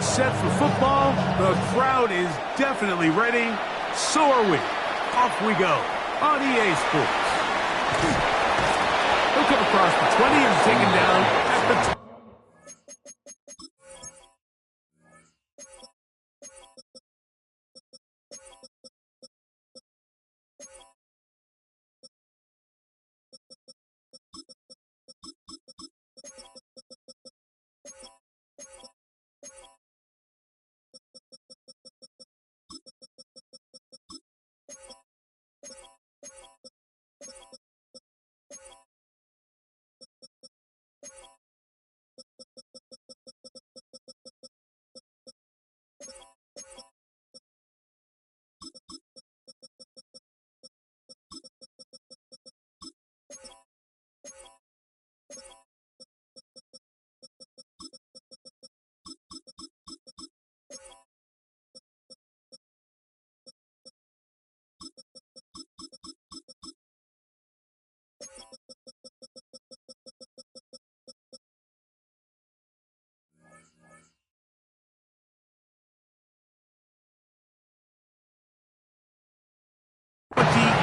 crowd set for football. The crowd is definitely ready. So are we. Off we go on EA Sports. He'll come across the 20 and taken down at the 10.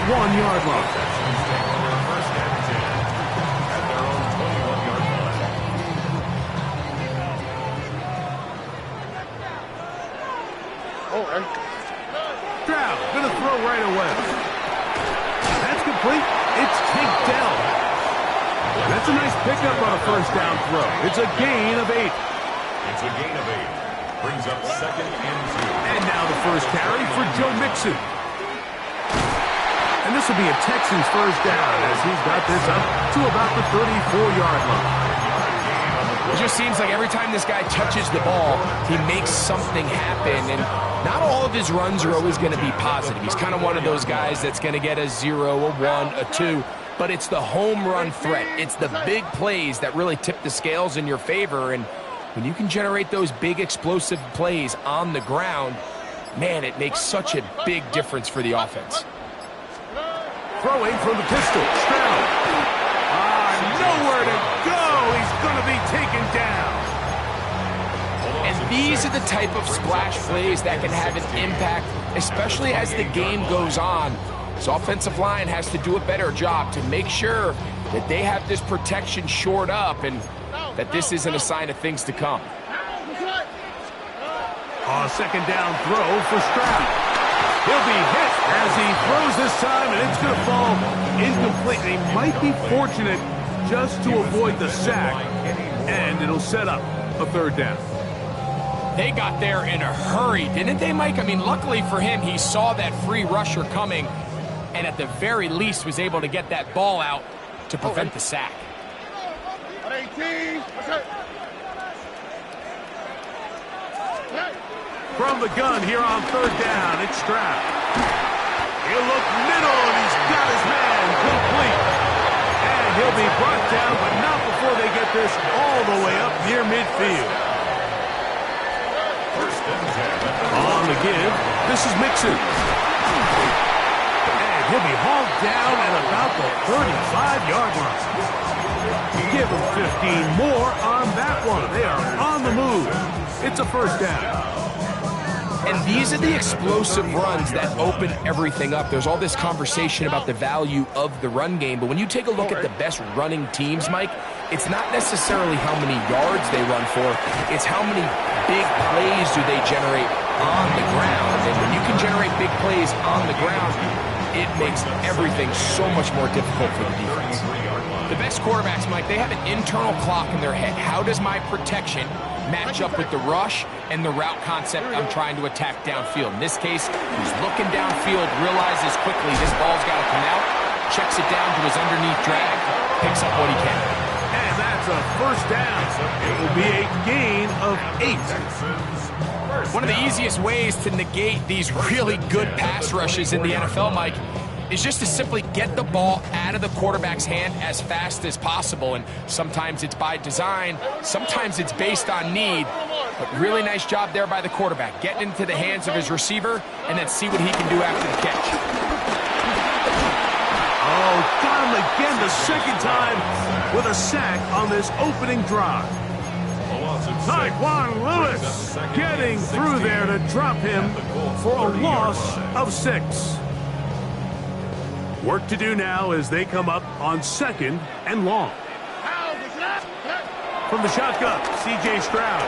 One-yard line. Stroud gonna throw right away. That's complete. It's kicked down. That's a nice pickup on a first down throw. It's a gain of 8. It's a gain of 8. Brings up 2nd and 2. And now the first carry for Joe Mixon. And this will be a Texans first down as he's got this up to about the 34-yard line. It just seems like every time this guy touches the ball, he makes something happen. And not all of his runs are always going to be positive. He's kind of one of those guys that's going to get a 0, a 1, a 2. But it's the home run threat. It's the big plays that really tip the scales in your favor. And when you can generate those big explosive plays on the ground, man, it makes such a big difference for the offense. Throwing from the pistol, Stroud. Nowhere to go. He's going to be taken down. And these are the type of splash plays that can have an impact, especially as the game goes on. This offensive line has to do a better job to make sure that they have this protection shored up and that this isn't a sign of things to come. Second down throw for Stroud. He'll be hit as he throws this time, and it's going to fall incomplete. They might be fortunate just to avoid the sack, and it'll set up a third down. They got there in a hurry, didn't they, Mike? I mean, luckily for him, he saw that free rusher coming, and at the very least was able to get that ball out to prevent the sack. From the gun here on third down, it's Stroud. He'll look middle, and he's got his man complete. And he'll be brought down, but not before they get this all the way up near midfield. On the give, this is Mixon. And he'll be hauled down at about the 35-yard line. Give him 15 more on that one. They are on the move. It's a first down. And these are the explosive runs that open everything up. There's all this conversation about the value of the run game, but when you take a look at the best running teams, Mike, it's not necessarily how many yards they run for, it's how many big plays do they generate on the ground. And when you can generate big plays on the ground, it makes everything so much more difficult for the defense. The best quarterbacks, Mike, they have an internal clock in their head. How does my protection match up with the rush and the route concept I'm trying to attack downfield? In this case, he's looking downfield, realizes quickly this ball's got to come out, checks it down to his underneath drag, picks up what he can. And that's a first down. It will be a gain of 8. One of the easiest ways to negate these really good pass rushes in the NFL, Mike, is just to simply get the ball out of the quarterback's hand as fast as possible. And sometimes it's by design, sometimes it's based on need. But really nice job there by the quarterback, getting into the hands of his receiver and then see what he can do after the catch. Oh, got him again the second time with a sack on this opening drive. Tyquan Lewis getting through there to drop him for a loss of 6. Work to do now as they come up on 2nd and long. From the shotgun, C.J. Stroud.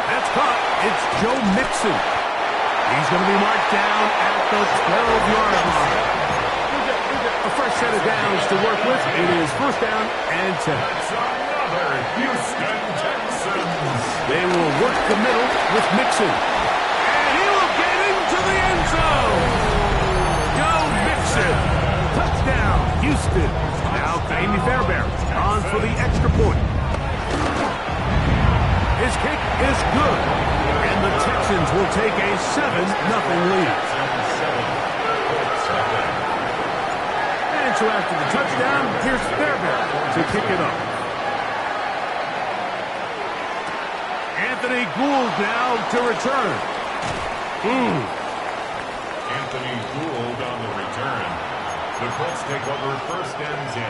That's caught. It's Joe Mixon. He's going to be marked down at the 12-yard line. A fresh set of downs to work with. It is 1st down and 10. Houston Texans. They will work the middle with Mixon. And he will get into the end zone. Joe Mixon. Touchdown, Houston. Now Amy Fairbairn on for the extra point. His kick is good. And the Texans will take a 7-0 lead. And so after the touchdown, here's Fairbairn to kick it up. Anthony Gould now to return. Anthony Gould on the return. The Colts take over 1st and 10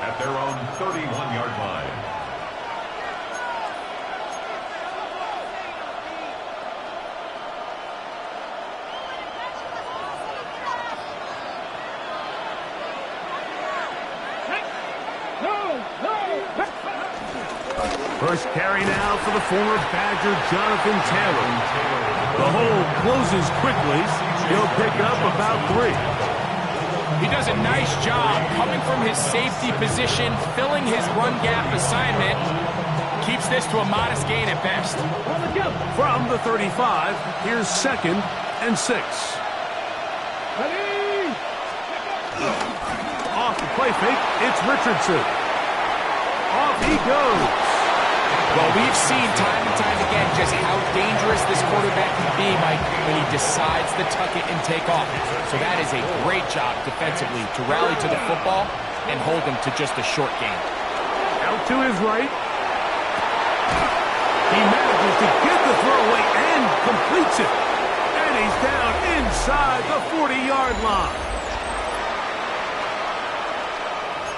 at their own 31-yard line. First carry now for the former Badger, Jonathan Taylor. The hole closes quickly. He'll pick up about 3. He does a nice job coming from his safety position, filling his run gap assignment. Keeps this to a modest gain at best. From the 35, here's 2nd and 6. Off the play fake, it's Richardson. Off he goes. Well, we've seen time and time again just how dangerous this quarterback can be, Mike, when he decides to tuck it and take off. So that is a great job defensively to rally to the football and hold him to just a short gain. Out to his right. He manages to get the throwaway and completes it. And he's down inside the 40-yard line.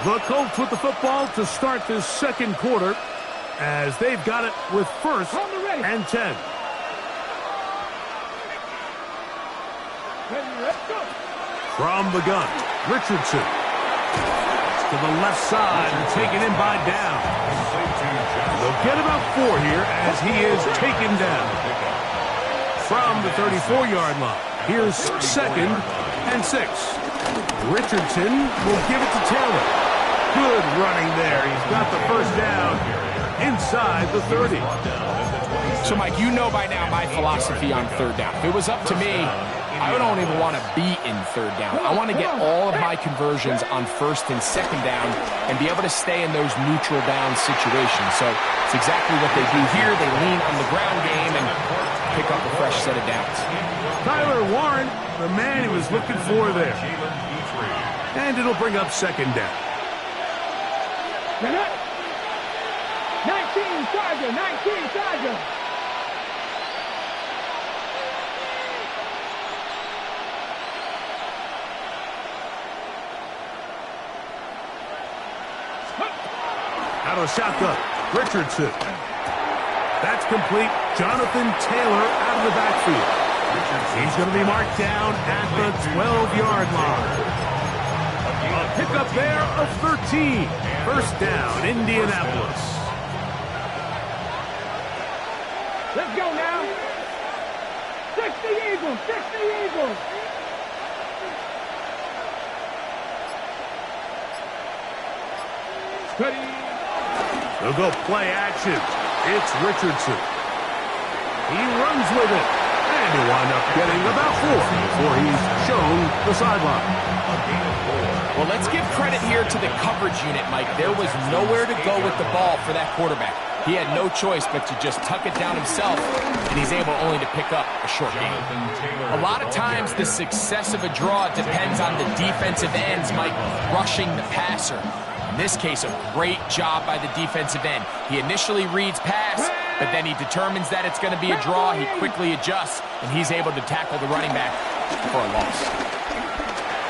The Colts with the football to start this 2nd quarter, as they've got it with 1st and 10. From the gun, Richardson. To the left side and taken in by Down. They'll get about 4 here as he is taken down. From the 34-yard line, here's 2nd and 6. Richardson will give it to Taylor. Good running there. He's got the 1st down inside the 30. So, Mike, you know by now my philosophy on 3rd down. If it was up to me, I don't even want to be in 3rd down. I want to get all of my conversions on 1st and 2nd down and be able to stay in those neutral down situations. So it's exactly what they do here. They lean on the ground game and pick up a fresh set of downs. Tyler Warren, the man he was looking for there. And it'll bring up 2nd down. 19 Charger, 19 Charger. Out of the shotgun, Richardson. That's complete. Jonathan Taylor out of the backfield. He's going to be marked down at the 12-yard line. A pickup there of 13. 1st down, Indianapolis. Let's go now. 60 Eagles, 60 Eagles. Ready. They'll go play action. It's Richardson. He runs with it. And he'll wind up getting about 4 before he's shown the sideline. Well, let's give credit here to the coverage unit, Mike. There was nowhere to go with the ball for that quarterback. He had no choice but to just tuck it down himself, and he's able only to pick up a short gain. A lot of times, the success of a draw depends on the defensive ends, Mike, rushing the passer. In this case, a great job by the defensive end. He initially reads pass, but then he determines that it's going to be a draw. He quickly adjusts, and he's able to tackle the running back for a loss.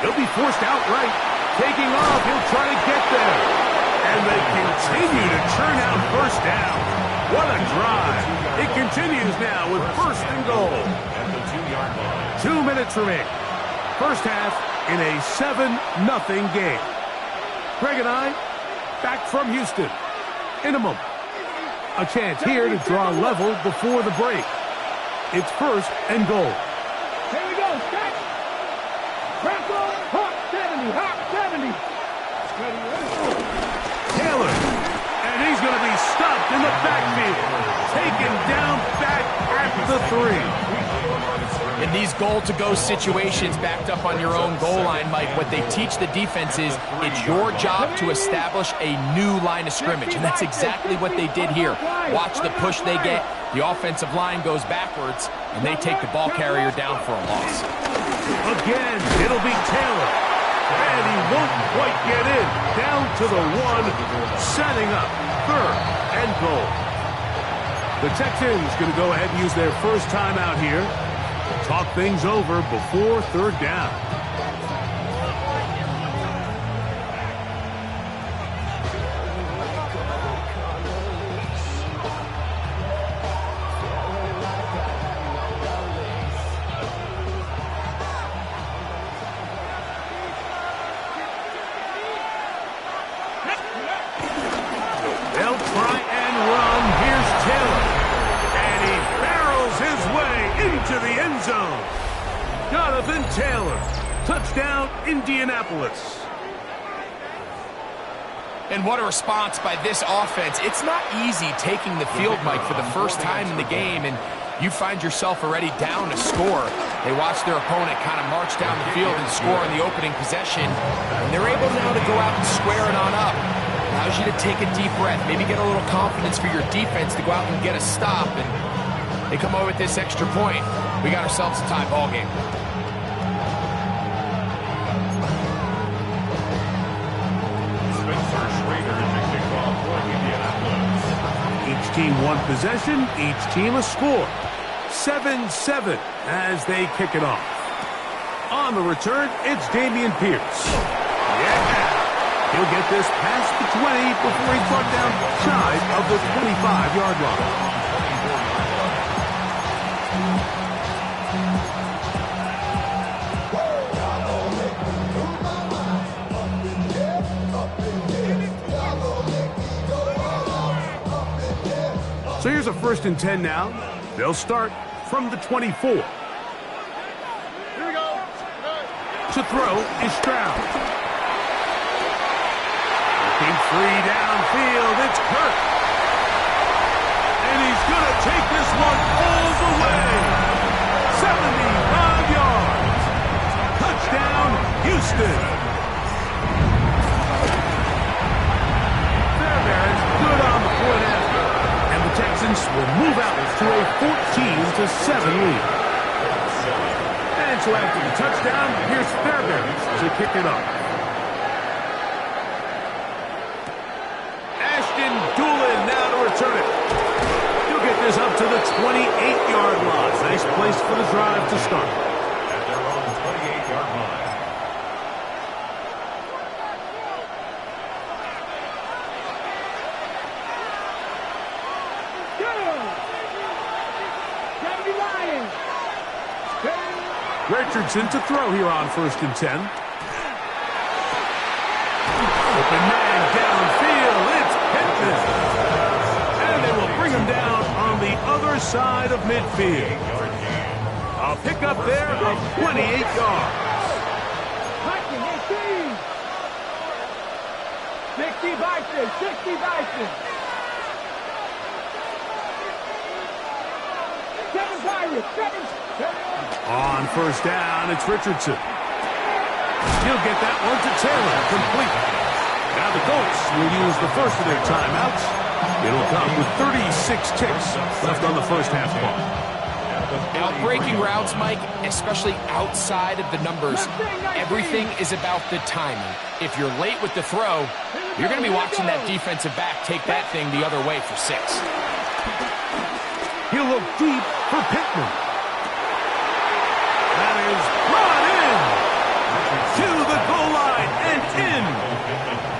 He'll be forced outright. Taking off, he'll try to get there. And they continue to churn out first down. What a drive. It continues now with first and goal. At the 2-yard line. 2 minutes remaining. First half in a 7-0 game. Greg and I back from Houston. In a moment. A chance here to draw level before the break. It's first and goal. Here we go, set. Press on, hop 70, hop 70. Taylor. And he's going to be stopped in the backfield. Taken down back at the 3. In these goal-to-go situations backed up on your own goal line, Mike, what they teach the defense is it's your job to establish a new line of scrimmage, and that's exactly what they did here. Watch the push they get. The offensive line goes backwards, and they take the ball carrier down for a loss. Again, it'll be Taylor. And he won't quite get in. Down to the 1, setting up third and goal. The Texans going to go ahead and use their first timeout here. Talk things over before third down. They'll try and run. Here's Taylor. And he barrels his way into the end zone. Jonathan Taylor. Touchdown, Indianapolis. And what a response by this offense. It's not easy taking the field, Mike, for the first time in the game, and you find yourself already down to score. They watch their opponent kind of march down the field and score in the opening possession, and they're able now to go out and square it on up. Allows you to take a deep breath, maybe get a little confidence for your defense to go out and get a stop, and they come over with this extra point. We got ourselves a tie ball game. Each team one possession, each team a score. 7-7 as they kick it off. On the return, it's Dameon Pierce. Yeah! He'll get this past the 20 before he's brought down shy of the 25-yard line. So here's a 1st and 10 now. They'll start from the 24. Here we go. To throw is Stroud. Looking free downfield, it's Kirk. And he's going to take this one all the way. 75 yards. Touchdown, Houston. Fairbairn's good on the point after. Texans will move out to a 14-7 lead. And so after the touchdown, here's Fairbairn to kick it off. Ashton Doolin now to return it. He'll get this up to the 28-yard line. Nice place for the drive to start. At their own 28-yard line. Richardson to throw here on 1st and 10. Open man downfield. It's Pittman. And they will bring him down on the other side of midfield. A pickup there of 28 yards. 60 Bison, 60 Bison. 7 Pirates, 7. On 1st down, it's Richardson. He'll get that one to Taylor, complete. Now the Colts will use the first of their timeouts. It'll come with 36 ticks left on the first half clock. Now, breaking routes, Mike, especially outside of the numbers, everything is about the timing. If you're late with the throw, you're going to be watching that defensive back take that thing the other way for 6. He'll look deep for Pittman. That is brought in to the goal line and in.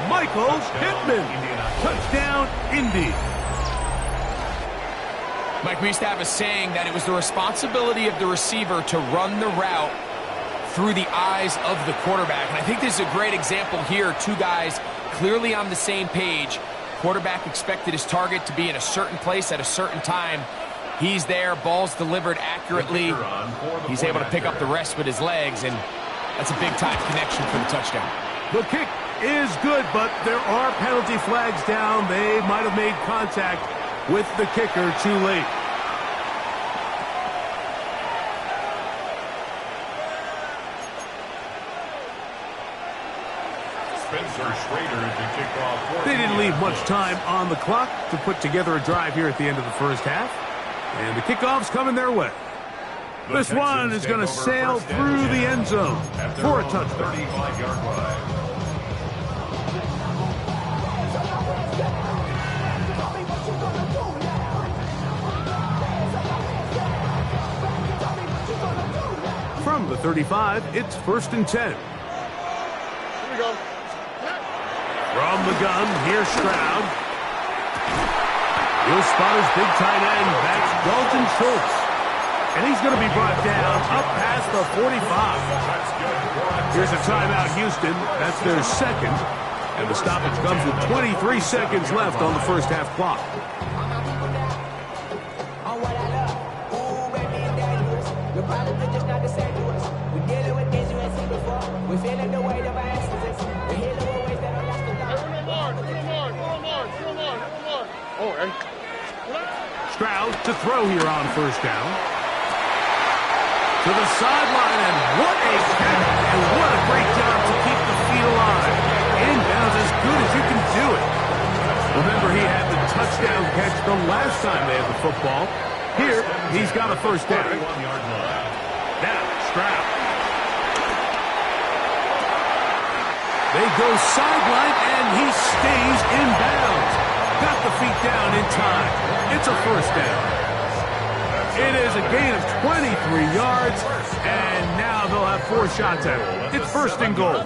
Mike Michael Pittman. Touchdown, Indy. Mike, we used to have a saying that it was the responsibility of the receiver to run the route through the eyes of the quarterback. And I think this is a great example here. Two guys clearly on the same page. Quarterback expected his target to be in a certain place at a certain time. He's there, ball's delivered accurately. He's able to pick up the rest with his legs, and that's a big-time connection for the touchdown. The kick is good, but there are penalty flags down. They might have made contact with the kicker too late. They didn't leave much time on the clock to put together a drive here at the end of the first half. And the kickoff's coming their way. This one is going to sail through the end zone for a touchdown. 35-yard line. From the 35, it's 1st and 10. Here we go. From the gun, here's Stroud. He'll spot his big tight end. That's Dalton Schultz. And he's going to be brought down up past the 45. Here's a timeout, Houston. That's their second. And the stoppage comes with 23 seconds left on the first half clock. Stroud to throw here on first down. To the sideline, and what a catch, and what a great job to keep the feet alive. Inbounds as good as you can do it. Remember, he had the touchdown catch the last time they had the football. Here, he's got a first down. Now, Stroud. They go sideline, and he stays in bounds. Got the feet down in time. It's a first down. It is a gain of 23 yards, and now they'll have 4 shots at it. It's 1st and goal.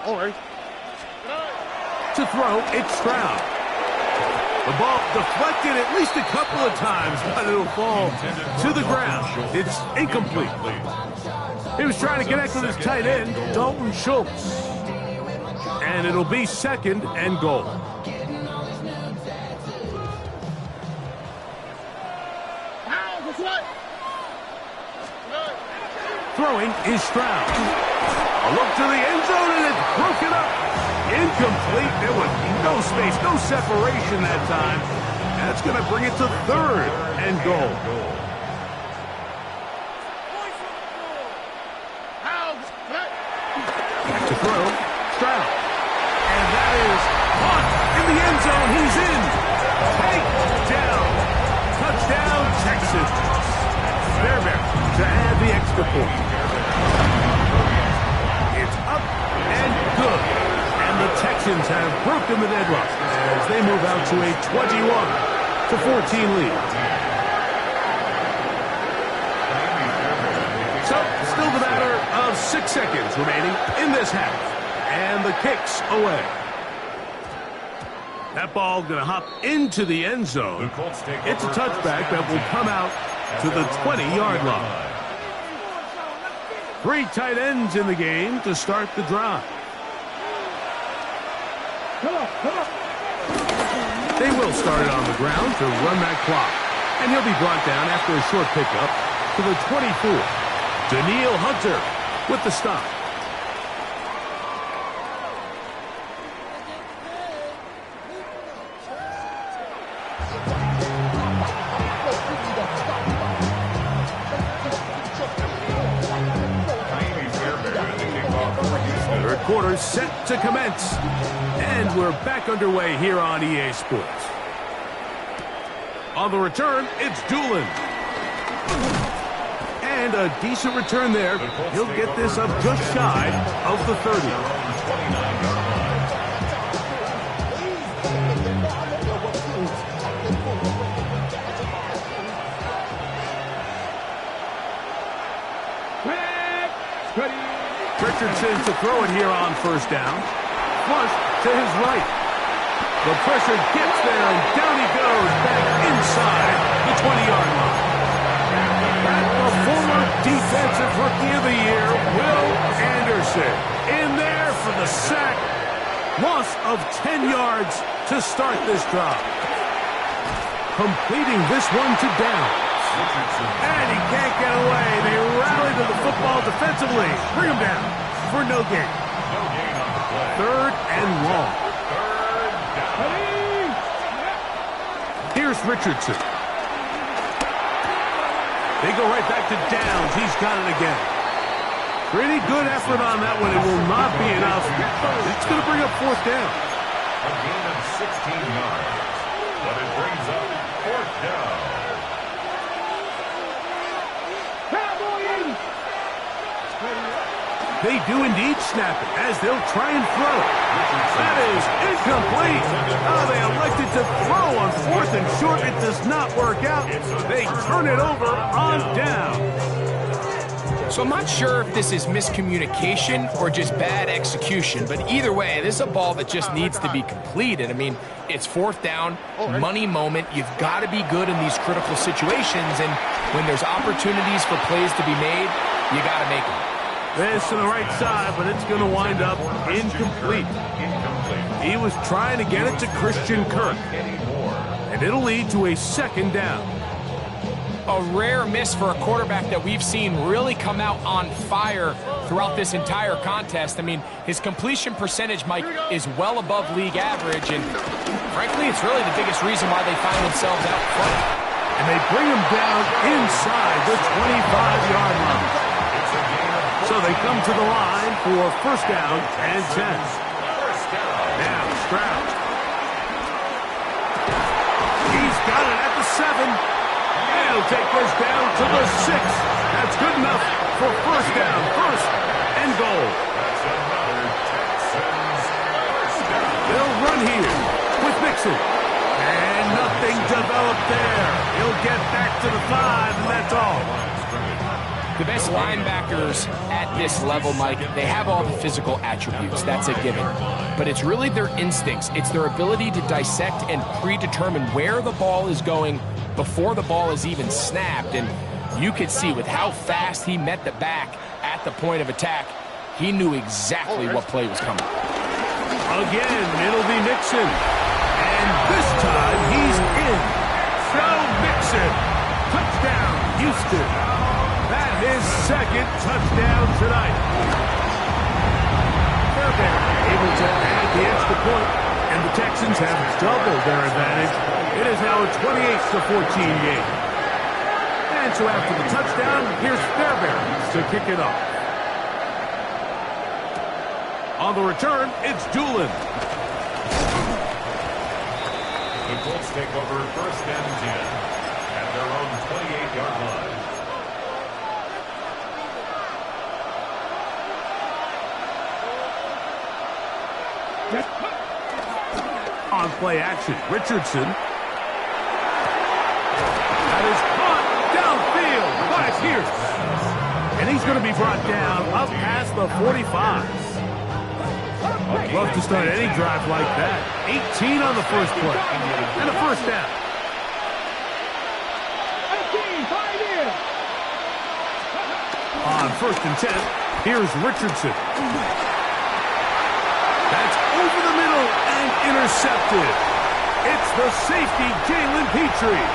All right. To throw, it's Stroud. The ball deflected at least a couple of times, but it'll fall to the ground. It's incomplete. He was trying to connect with his tight end, Dalton Schultz. And it'll be 2nd and goal. Throwing is Stroud. A look to the end zone, and it's broken up. Incomplete. There was no space, no separation that time. That's going to bring it to 3rd and goal. Back to throw. Stroud. And that is caught in the end zone. He's in. Takedown. Touchdown, Texans. Fairbairn to add the extra point. It's up and good. And the Texans have broken the deadlock as they move out to a 21-14 lead. So, still the matter of 6 seconds remaining in this half. And the kick's away. That ball going to hop into the end zone. It's a touchback that will come out to the 20-yard line. 3 tight ends in the game to start the drive. They will start it on the ground to run that clock. And he'll be brought down after a short pickup to the 24. Daniil Hunter with the stop. Third quarter set to commence. And we're back underway here on EA Sports. On the return, it's Doolin. And a decent return there. He'll get this up just shy of the 30. Richardson to throw it here on first down. flush to his right. The pressure gets there, and down he goes back inside the 20-yard line. The former Defensive Rookie of the Year, Will Anderson, in there for the sack. Loss of 10 yards to start this drive. Completing this one to Downs. And he can't get away. They rally to the football defensively. Bring him down for no gain. No gain on the play. Third and long. Here's Richardson. They go right back to Downs. He's got it again. Pretty good effort on that one. It will not be enough. It's going to bring up fourth down. A gain of 16 yards. But it brings up fourth down. They do indeed snap it as they'll try and throw. That is incomplete. Oh, they elected to throw on fourth and short. It does not work out. They turn it over on down. So I'm not sure if this is miscommunication or just bad execution, but either way, this is a ball that just needs to be completed. I mean, it's fourth down, money moment. You've got to be good in these critical situations, and when there's opportunities for plays to be made, you got to make them. This to the right side, but it's going to wind up incomplete. He was trying to get it to Christian Kirk, and it'll lead to a second down. A rare miss for a quarterback that we've seen really come out on fire throughout this entire contest. I mean, his completion percentage, Mike, is well above league average, and frankly, it's really the biggest reason why they find themselves out front. And they bring him down inside the 25-yard line. So they come to the line for first down and 10. Now Stroud. He's got it at the 7. And he'll take this down to the 6. That's good enough for first down. First and goal. They'll run here with Mixon. And nothing developed there. He'll get back to the 5, and that's all. The best linebackers at this level, Mike, they have all the physical attributes. That's a given. But it's really their instincts. It's their ability to dissect and predetermine where the ball is going before the ball is even snapped. And you could see with how fast he met the back at the point of attack, he knew exactly what play was coming. Again, it'll be Mixon. And this time, he's in. So Mixon. Touchdown, Houston. That his second touchdown tonight. Fairbairn able to add the extra point, and the Texans have doubled their advantage. It is now a 28-14 game. And so after the touchdown, here's Fairbairn to kick it off. On the return, it's Doolin. The Colts take over first and 10 at their own 28-yard line. On play action, Richardson. That is caught downfield by Pierce. And he's going to be brought down up past the 45. Love to start any drive like that. 18 on the first play. And a first down. On first and 10, here's Richardson. That's over the middle and intercepted. It's the safety, Jalen Petrie.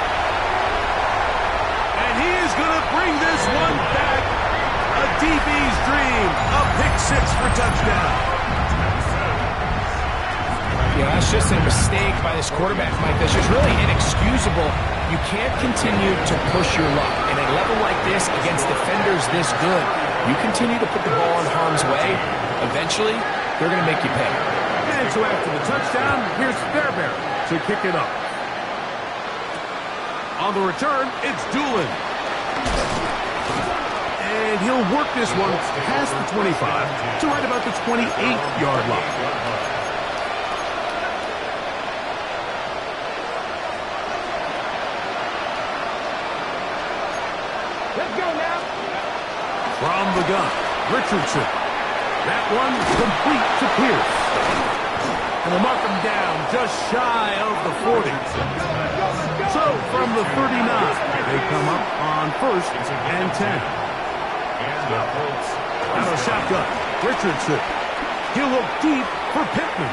And he is going to bring this one back. A DB's dream. A pick 6 for touchdown. Yeah, that's just a mistake by this quarterback, Mike. That's just really inexcusable. You can't continue to push your luck. And at a level like this, against defenders this good, you continue to put the ball in harm's way, eventually, they're going to make you pay. And so after the touchdown, here's Fairbairn to kick it up. On the return, it's Doolin. And he'll work this one past the 25 to right about the 28-yard line. Let's go now. From the gun, Richardson. That one complete to Pierce. They'll mark him down just shy of the 40. So from the 39, they come up on 1st and 10. And the Colts. Out of shotgun, Richardson. He'll look deep for Pittman.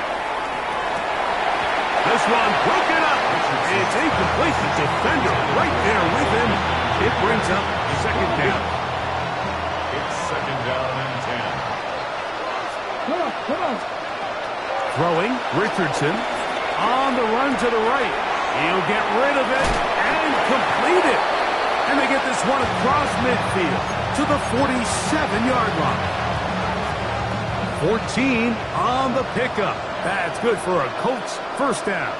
This one broken up. It's incomplete. The defender right there with him. It brings up 2nd down. It's 2nd down and 10. Come on. Throwing, Richardson on the run to the right. He'll get rid of it and complete it. And they get this one across midfield to the 47-yard line. 14 on the pickup. That's good for a Colts 1st down.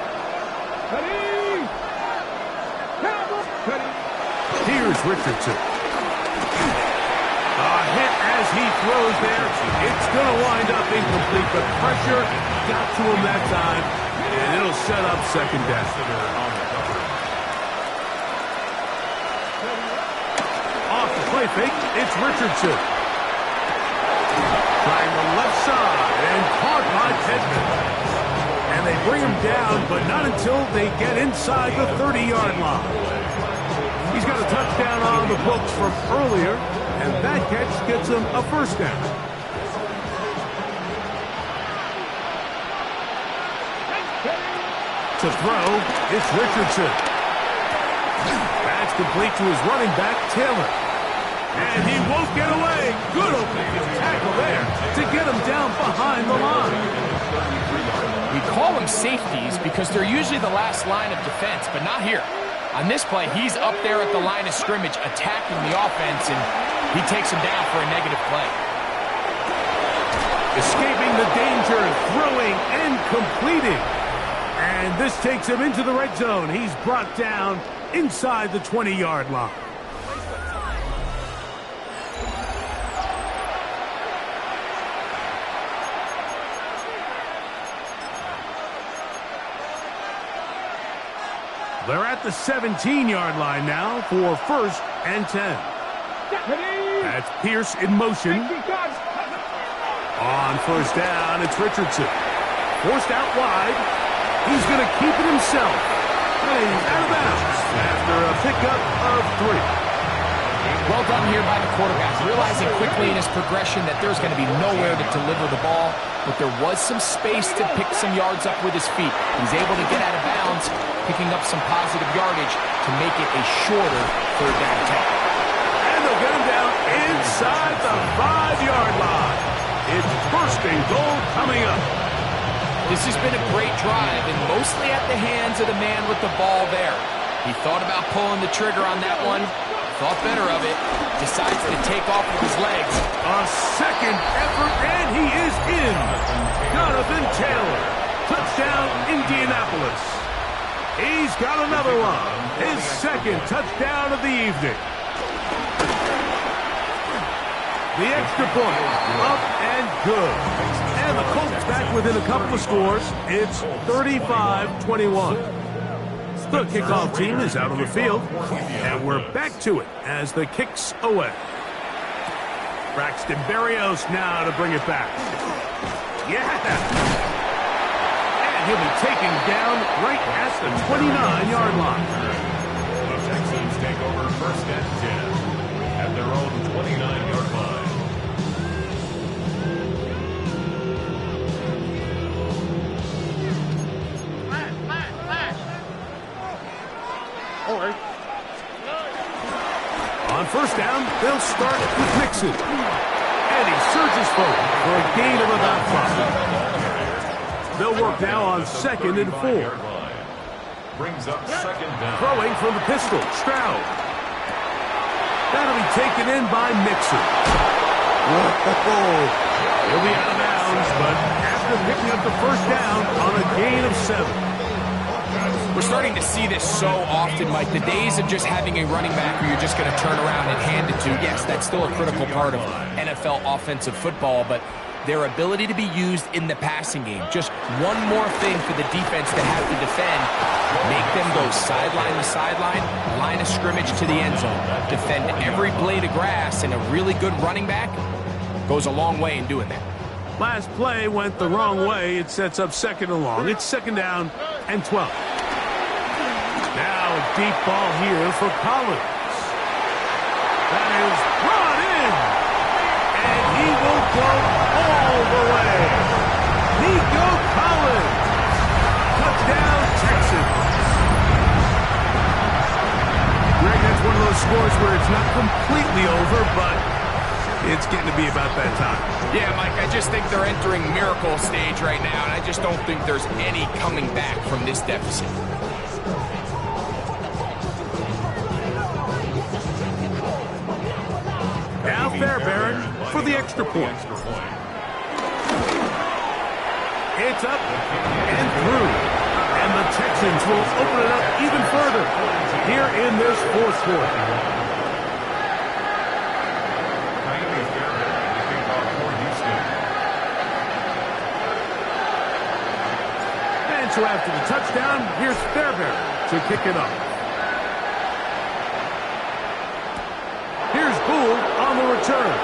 Here's Richardson. A hit as he throws there. It's going to wind up incomplete, but pressure got to him that time, and it'll set up 2nd down. Off the play fake, it's Richardson. Trying the left side and caught by Pittman. And they bring him down, but not until they get inside the 30-yard line. He's got a touchdown on the books from earlier, and that catch gets him a 1st down. To throw, it's Richardson. That's complete to his running back, Taylor. And he won't get away. Good opening tackle there to get him down behind the line. We call them safeties because they're usually the last line of defense, but not here. On this play, he's up there at the line of scrimmage attacking the offense, and he takes him down for a negative play. Escaping the danger, throwing and completing. And this takes him into the red zone. He's brought down inside the 20-yard line. They're at the 17-yard line now for 1st and 10. That's Pierce in motion. On 1st down, it's Richardson. Forced out wide. He's going to keep it himself. And he's out of bounds after a pickup of 3. Well done here by the quarterback, realizing quickly in his progression that there's going to be nowhere to deliver the ball, but there was some space to pick some yards up with his feet. He's able to get out of bounds, picking up some positive yardage to make it a shorter 3rd down attempt. And they'll get him down inside the 5-yard line. It's 1st and goal coming up. This has been a great drive, and mostly at the hands of the man with the ball there. He thought about pulling the trigger on that one, thought better of it, decides to take off with his legs. A 2nd effort, and he is in. Jonathan Taylor. Touchdown, Indianapolis. He's got another one. His 2nd touchdown of the evening. The extra point, up and good. And the Colts back within a couple of scores. It's 35-21. The kickoff team is out on the field, and we're back to it as the kick's away. Braxton Berrios now to bring it back. Yeah! And he'll be taken down right at the 29-yard line. The Texans take over 1st and 10 at their own 29-yard line. On 1st down, they'll start with Mixon. And he surges forward for a gain of about 5. They'll work now on 2nd and 4. Brings up 2nd down. Throwing from the pistol, Stroud. That'll be taken in by Mixon. Whoa. He'll be out of bounds, but after picking up the 1st down on a gain of 7. We're starting to see this so often, Mike. The days of just having a running back who you're just going to turn around and hand it to, yes, that's still a critical part of NFL offensive football, but their ability to be used in the passing game, just one more thing for the defense to have to defend, make them go sideline to sideline, line of scrimmage to the end zone, defend every blade of grass, and a really good running back goes a long way in doing that. Last play went the wrong way. It sets up 2nd and long. It's 2nd down and 12. Now a deep ball here for Collins. That is brought in. And he will go all the way. Nico Collins. Touchdown, Texans. Greg, that's one of those scores where it's not completely over, but it's getting to be about that time. Yeah, Mike, I just think they're entering miracle stage right now, and I just don't think there's any coming back from this deficit. Now Fairbairn for the extra point. It's up and through. And the Texans will open it up even further here in this 4th quarter. So after the touchdown, here's Fairbairn to kick it off. Here's Gould on the return.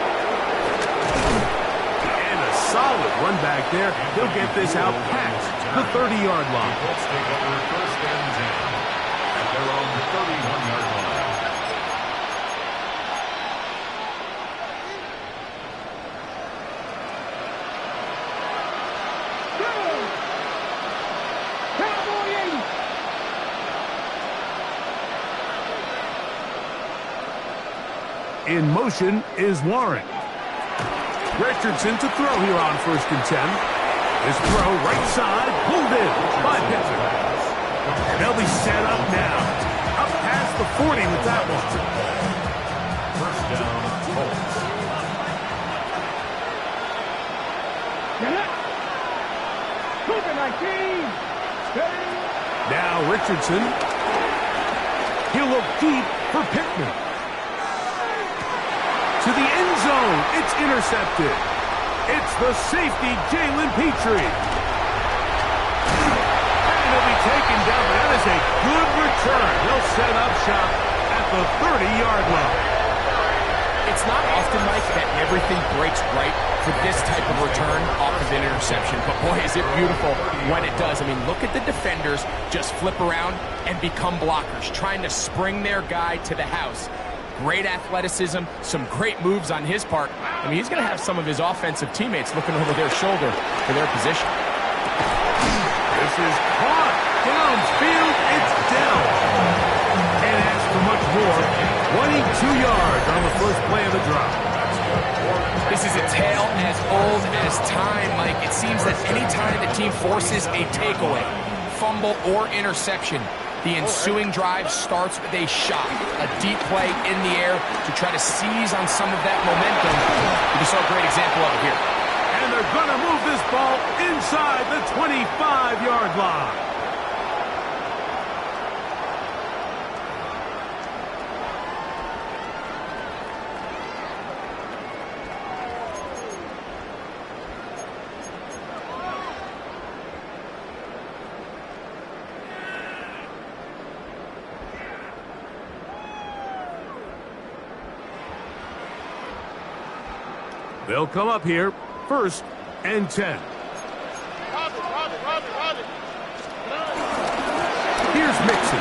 And a solid run back there. He'll get this out past the 30-yard line. Let's take over 1st and 10 at their own 31-yard line. In motion is Warren. Richardson to throw here on 1st and 10. His throw right side, pulled in by Pittman. And they'll be set up now. Up past the 40 with that one. 1st down, Colts. Now Richardson. He'll look deep for Pittman. To the end zone. It's intercepted. It's the safety, Jalen Petrie. And he'll be taken down, but that is a good return. They'll set up shop at the 30-yard line. It's not often, Mike, that everything breaks right for this type of return off of an interception. But boy, is it beautiful when it does. I mean, look at the defenders just flip around and become blockers, trying to spring their guy to the house. Great athleticism, some great moves on his part. I mean, he's going to have some of his offensive teammates looking over their shoulder for their position. This is caught downfield. It's down. Can't ask for much more. 22 yards on the first play of the drive. This is a tale as old as time, Mike. It seems that any time the team forces a takeaway, fumble, or interception, the ensuing drive starts with a shot, a deep play in the air to try to seize on some of that momentum. We just saw a great example of it here. And they're going to move this ball inside the 25-yard line. They'll come up here, 1st and 10. Here's Mixon.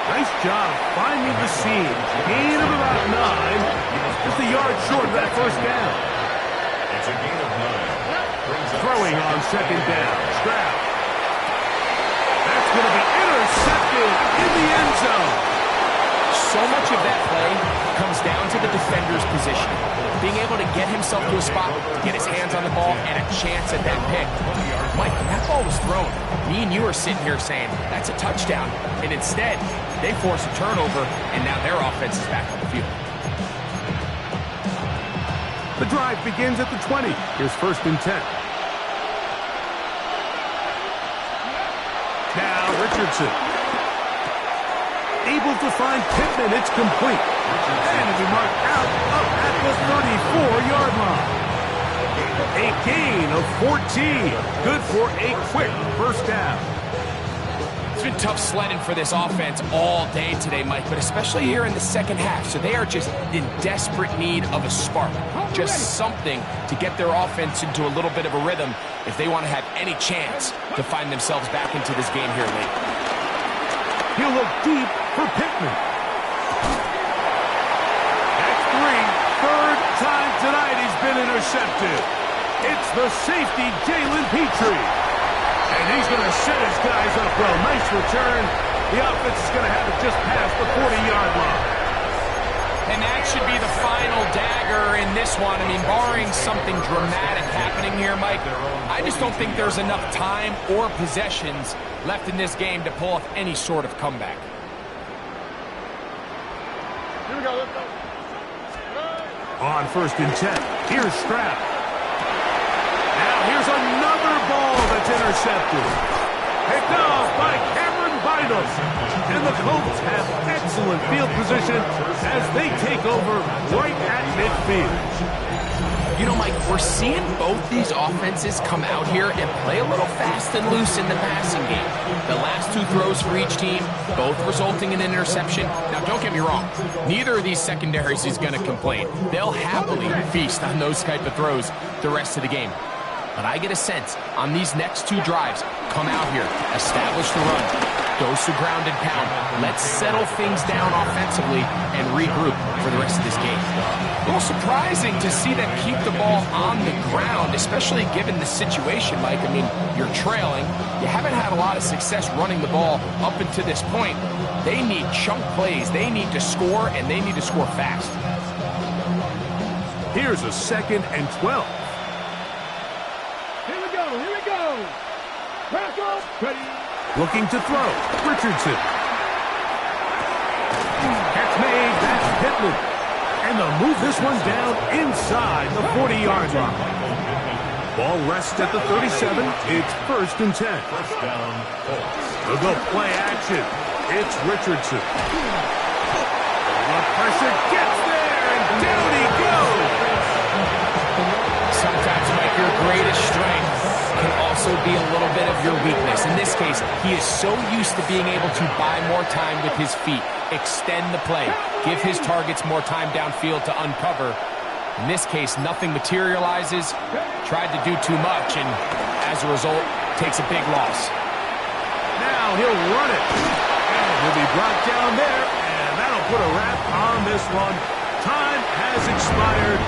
Nice job finding the seam. Gain of about 9. Just a yard short of that 1st down. It's a gain of 9. Throwing on 2nd down. Stroud. That's going to be intercepted in the end zone. So much of that play comes down to the defender's position. Being able to get himself to a spot, get his hands on the ball, and a chance at that pick. Mike, when that ball was thrown, me and you are sitting here saying, that's a touchdown. And instead, they force a turnover, and now their offense is back on the field. The drive begins at the 20. Here's 1st and 10. Now Richardson. Able to find Pittman. It's complete. And it'll be marked out up at the 34-yard line. A gain of 14. Good for a quick 1st down. It's been tough sledding for this offense all day today, Mike, but especially here in the second half. So they are just in desperate need of a spark, just something to get their offense into a little bit of a rhythm if they want to have any chance to find themselves back into this game here late. He'll look deep for Pittman. That's three. Third time tonight he's been intercepted. It's the safety, Jalen Petrie. And he's going to set his guys up well. Nice return. The offense is going to have it just past the 40-yard line. And that should be the final dagger in this one. I mean, barring something dramatic happening here, Mike, I just don't think there's enough time or possessions left in this game to pull off any sort of comeback. Here we go. Let's go. On 1st and 10, here's Stroud. Now here's another ball that's intercepted. Picked off by Cameron Bynum. And the Colts have excellent field position as they take over right at midfield. You know, Mike, we're seeing both these offenses come out here and play a little fast and loose in the passing game. The last two throws for each team, both resulting in an interception. Now, don't get me wrong. Neither of these secondaries is going to complain. They'll happily feast on those type of throws the rest of the game. But I get a sense on these next two drives, come out here, establish the run, dose of ground and pound. Let's settle things down offensively and regroup for the rest of this game. A little surprising to see them keep the ball on the ground, especially given the situation, Mike. I mean, you're trailing. You haven't had a lot of success running the ball up until this point. They need chunk plays. They need to score, and they need to score fast. Here's a 2nd and 12. Here we go. Here we go. Crack off. Ready. Looking to throw. Richardson. Catch made. That's Pittman. And they'll move this one down inside the 40-yard line. Ball rests at the 37. It's 1st and 10. First down, Colts. They'll go play action. It's Richardson. The pressure gets there, and down he goes. Sometimes, Mike, your greatest strength can also be a little bit of your weakness. In this case, he is so used to being able to buy more time with his feet, extend the play, give his targets more time downfield to uncover. In this case, nothing materializes, tried to do too much, and as a result, takes a big loss. Now he'll run it. And he'll be brought down there, and that'll put a wrap on this one. Time has expired.